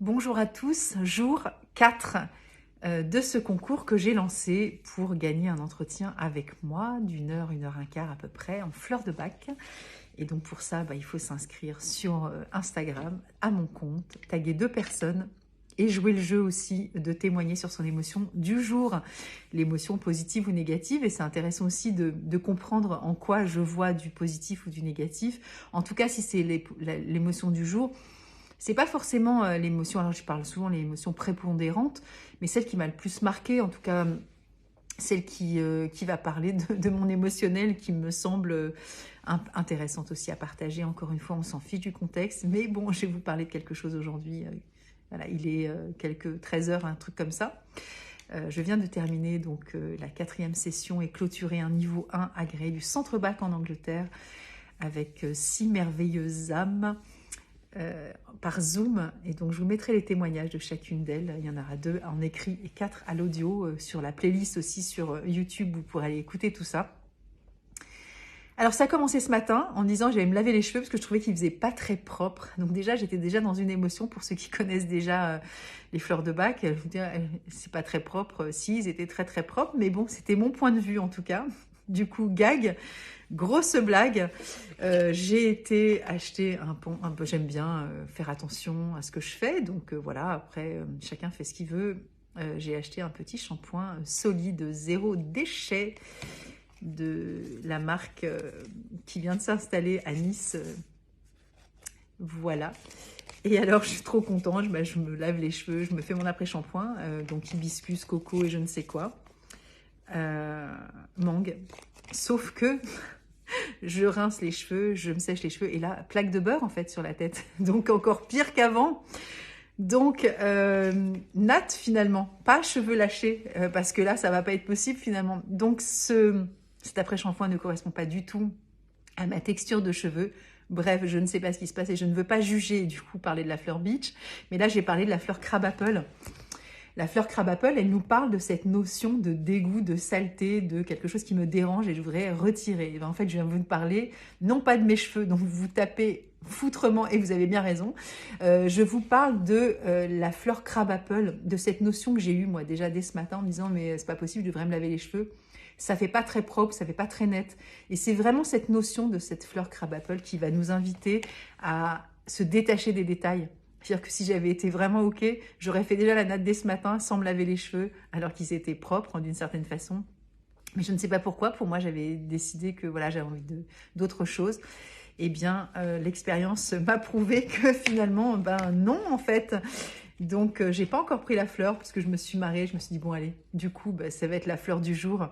Bonjour à tous, jour 4 de ce concours que j'ai lancé pour gagner un entretien avec moi d'une heure, 1 heure 15 à peu près en fleur de bac. Et donc pour ça, il faut s'inscrire sur Instagram, à mon compte, taguer 2 personnes et jouer le jeu aussi de témoigner sur son émotion du jour, l'émotion positive ou négative. Et c'est intéressant aussi de comprendre en quoi je vois du positif ou du négatif. En tout cas, si c'est l'émotion du jour, c'est pas forcément l'émotion, alors je parle souvent des émotions prépondérantes, mais celle qui m'a le plus marquée, en tout cas celle qui va parler de mon émotionnel, qui me semble intéressante aussi à partager. Encore une fois, on s'en fiche du contexte, mais bon, je vais vous parler de quelque chose aujourd'hui. Voilà, il est quelques 13 heures, un truc comme ça. Je viens de terminer donc la 4e session et clôturer un niveau 1 agréé du Centre Bac en Angleterre avec 6 merveilleuses âmes. Par Zoom, et donc je vous mettrai les témoignages de chacune d'elles. Il y en aura 2 en écrit et 4 à l'audio sur la playlist aussi sur YouTube. Vous pourrez aller écouter tout ça. Alors ça a commencé ce matin en me disant j'allais me laver les cheveux parce que je trouvais qu'ils faisaient pas très propres. Donc déjà j'étais déjà dans une émotion. Pour ceux qui connaissent déjà les fleurs de bac, je vous dis c'est pas très propre. Si, ils étaient très très propres, mais bon, c'était mon point de vue en tout cas. Du coup, gag, grosse blague. J'ai été acheter un pont. J'aime bien faire attention à ce que je fais. Donc voilà, après, chacun fait ce qu'il veut. J'ai acheté un petit shampoing solide, 0 déchet, de la marque qui vient de s'installer à Nice. Voilà. Et alors, je suis trop contente. Je me lave les cheveux, je me fais mon après-shampoing. Donc, hibiscus, coco et je ne sais quoi. Mangue. Sauf que je rince les cheveux, je me sèche les cheveux et là, plaque de beurre en fait sur la tête. Donc encore pire qu'avant. Donc natte finalement, pas cheveux lâchés parce que là ça va pas être possible finalement. Donc cet après-shampoing ne correspond pas du tout à ma texture de cheveux. Bref, je ne sais pas ce qui se passe et je ne veux pas juger du coup parler de la fleur beach. Mais là j'ai parlé de la fleur crabapple. La fleur crabapple, elle nous parle de cette notion de dégoût, de saleté, de quelque chose qui me dérange et je voudrais retirer. Et en fait, je viens vous parler, non pas de mes cheveux, dont vous tapez foutrement, et vous avez bien raison. Je vous parle de la fleur crabapple, de cette notion que j'ai eue, moi, déjà dès ce matin, en me disant, mais c'est pas possible, je devrais me laver les cheveux. Ça fait pas très propre, ça fait pas très net. Et c'est vraiment cette notion de cette fleur crabapple qui va nous inviter à se détacher des détails. C'est-à-dire que si j'avais été vraiment OK, j'aurais fait déjà la natte dès ce matin sans me laver les cheveux, alors qu'ils étaient propres d'une certaine façon. Mais je ne sais pas pourquoi. Pour moi, j'avais décidé que voilà, j'avais envie d'autre chose. Eh bien, l'expérience m'a prouvé que finalement, non, en fait. Donc, j'ai pas encore pris la fleur parce que je me suis marrée. Je me suis dit, bon, allez, du coup, ça va être la fleur du jour.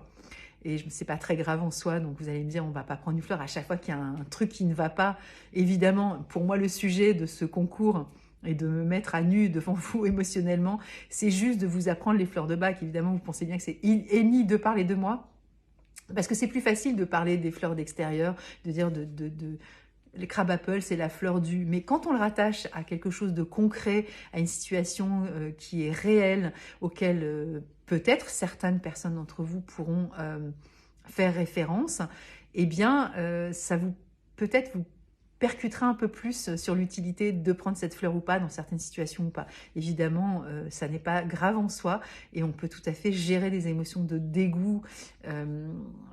Et c'est pas très grave en soi, donc vous allez me dire, on va pas prendre une fleur à chaque fois qu'il y a un truc qui ne va pas. Évidemment, pour moi, le sujet de ce concours et de me mettre à nu devant vous émotionnellement, c'est juste de vous apprendre les fleurs de bac. Évidemment, vous pensez bien que c'est émis de parler de moi, parce que c'est plus facile de parler des fleurs d'extérieur, de dire le crabapple, c'est la fleur du... Mais quand on le rattache à quelque chose de concret, à une situation qui est réelle, auquel peut-être certaines personnes d'entre vous pourront faire référence, eh bien, ça vous peut-être vous percutera un peu plus sur l'utilité de prendre cette fleur ou pas, dans certaines situations ou pas. Évidemment, ça n'est pas grave en soi et on peut tout à fait gérer des émotions de dégoût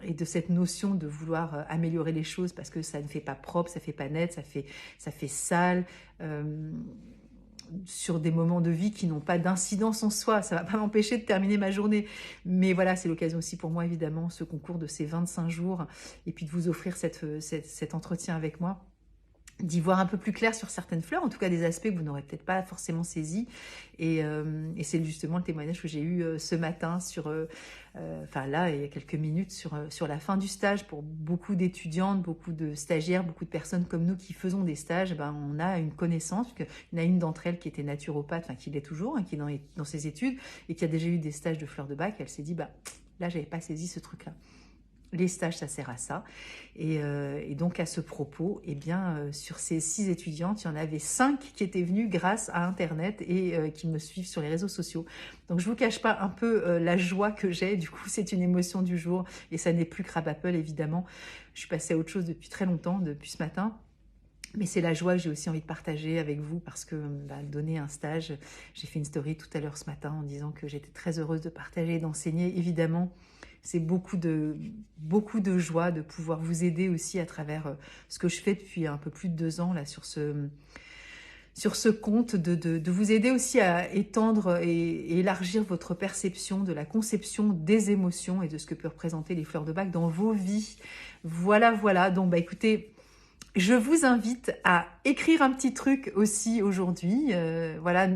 et de cette notion de vouloir améliorer les choses parce que ça ne fait pas propre, ça fait pas net, ça fait sale, sur des moments de vie qui n'ont pas d'incidence en soi. Ça va pas m'empêcher de terminer ma journée. Mais voilà, c'est l'occasion aussi pour moi, évidemment, ce concours de ces 25 jours et puis de vous offrir cet entretien avec moi, d'y voir un peu plus clair sur certaines fleurs, en tout cas des aspects que vous n'aurez peut-être pas forcément saisis. Et c'est justement le témoignage que j'ai eu ce matin sur, enfin là, il y a quelques minutes, sur la fin du stage. Pour beaucoup d'étudiantes, beaucoup de stagiaires, beaucoup de personnes comme nous qui faisons des stages, on a une connaissance, il y en a une d'entre elles qui était naturopathe, enfin qui l'est toujours, qui est dans ses études, et qui a déjà eu des stages de fleurs de bac. Elle s'est dit, là, j'avais pas saisi ce truc-là. Les stages, ça sert à ça. Et donc, à ce propos, sur ces 6 étudiantes, il y en avait 5 qui étaient venues grâce à Internet et qui me suivent sur les réseaux sociaux. Donc, je vous cache pas un peu la joie que j'ai. Du coup, c'est une émotion du jour. Et ça n'est plus crabapple, évidemment. Je suis passée à autre chose depuis très longtemps, depuis ce matin. Mais c'est la joie que j'ai aussi envie de partager avec vous parce que donner un stage, j'ai fait une story tout à l'heure ce matin en disant que j'étais très heureuse de partager et d'enseigner. Évidemment, c'est beaucoup de joie de pouvoir vous aider aussi à travers ce que je fais depuis un peu plus de 2 ans là sur ce compte, de vous aider aussi à étendre et élargir votre perception de la conception des émotions et de ce que peuvent représenter les fleurs de bac dans vos vies. Voilà, voilà. Donc, écoutez, je vous invite à écrire un petit truc aussi aujourd'hui. Voilà,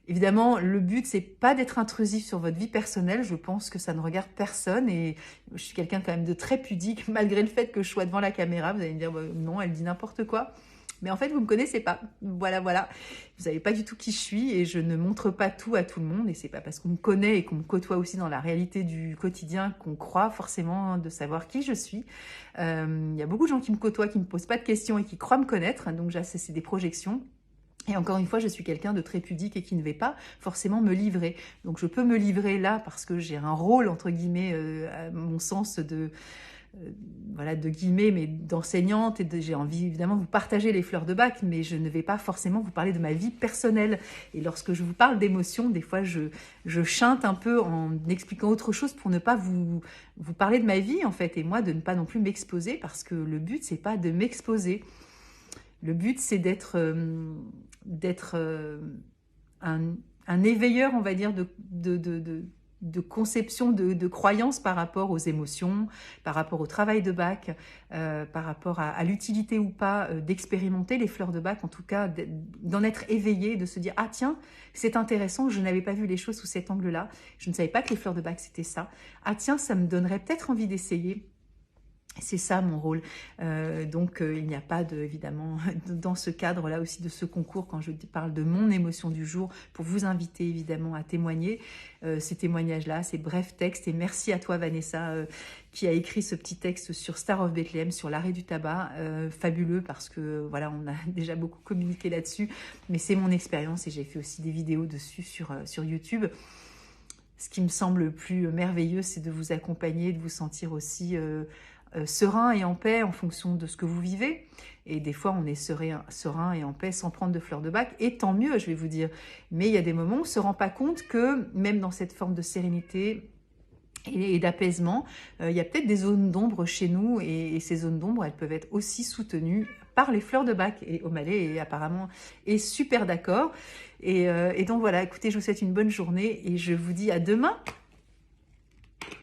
évidemment, le but, c'est pas d'être intrusif sur votre vie personnelle. Je pense que ça ne regarde personne et je suis quelqu'un quand même de très pudique, malgré le fait que je sois devant la caméra. Vous allez me dire, non, elle dit n'importe quoi. Mais en fait, vous me connaissez pas. Voilà, voilà. Vous savez pas du tout qui je suis et je ne montre pas tout à tout le monde. Et c'est pas parce qu'on me connaît et qu'on me côtoie aussi dans la réalité du quotidien qu'on croit forcément de savoir qui je suis. Il y a beaucoup de gens qui me côtoient, qui me posent pas de questions et qui croient me connaître. Donc, c'est des projections. Et encore une fois, je suis quelqu'un de très pudique et qui ne vais pas forcément me livrer. Donc, je peux me livrer là parce que j'ai un rôle, entre guillemets, à mon sens voilà, de guillemets, mais d'enseignante, et j'ai envie évidemment de vous partager les fleurs de bac, mais je ne vais pas forcément vous parler de ma vie personnelle. Et lorsque je vous parle d'émotions, des fois je chante un peu en expliquant autre chose pour ne pas vous parler de ma vie en fait, et moi de ne pas non plus m'exposer, parce que le but c'est pas de m'exposer. Le but c'est d'être un éveilleur, on va dire, de conception, de croyance par rapport aux émotions, par rapport au travail de bac, par rapport à l'utilité ou pas d'expérimenter les fleurs de bac, en tout cas d'en être éveillé, de se dire « Ah tiens, c'est intéressant, je n'avais pas vu les choses sous cet angle-là, je ne savais pas que les fleurs de bac c'était ça. Ah tiens, ça me donnerait peut-être envie d'essayer. » C'est ça mon rôle. Donc il n'y a pas évidemment dans ce cadre-là aussi de ce concours, quand je parle de mon émotion du jour, pour vous inviter évidemment à témoigner ces témoignages-là, ces brefs textes. Et merci à toi Vanessa qui a écrit ce petit texte sur Star of Bethlehem, sur l'arrêt du tabac. Fabuleux parce que voilà, on a déjà beaucoup communiqué là-dessus, mais c'est mon expérience et j'ai fait aussi des vidéos dessus sur YouTube. Ce qui me semble le plus merveilleux, c'est de vous accompagner, de vous sentir aussi serein et en paix en fonction de ce que vous vivez. Et des fois, on est serein et en paix sans prendre de fleurs de bac. Et tant mieux, je vais vous dire. Mais il y a des moments où on ne se rend pas compte que, même dans cette forme de sérénité et d'apaisement, il y a peut-être des zones d'ombre chez nous. Et ces zones d'ombre, elles peuvent être aussi soutenues par les fleurs de bac. Et O'Malley apparemment est super d'accord. Et donc voilà, écoutez, je vous souhaite une bonne journée et je vous dis à demain.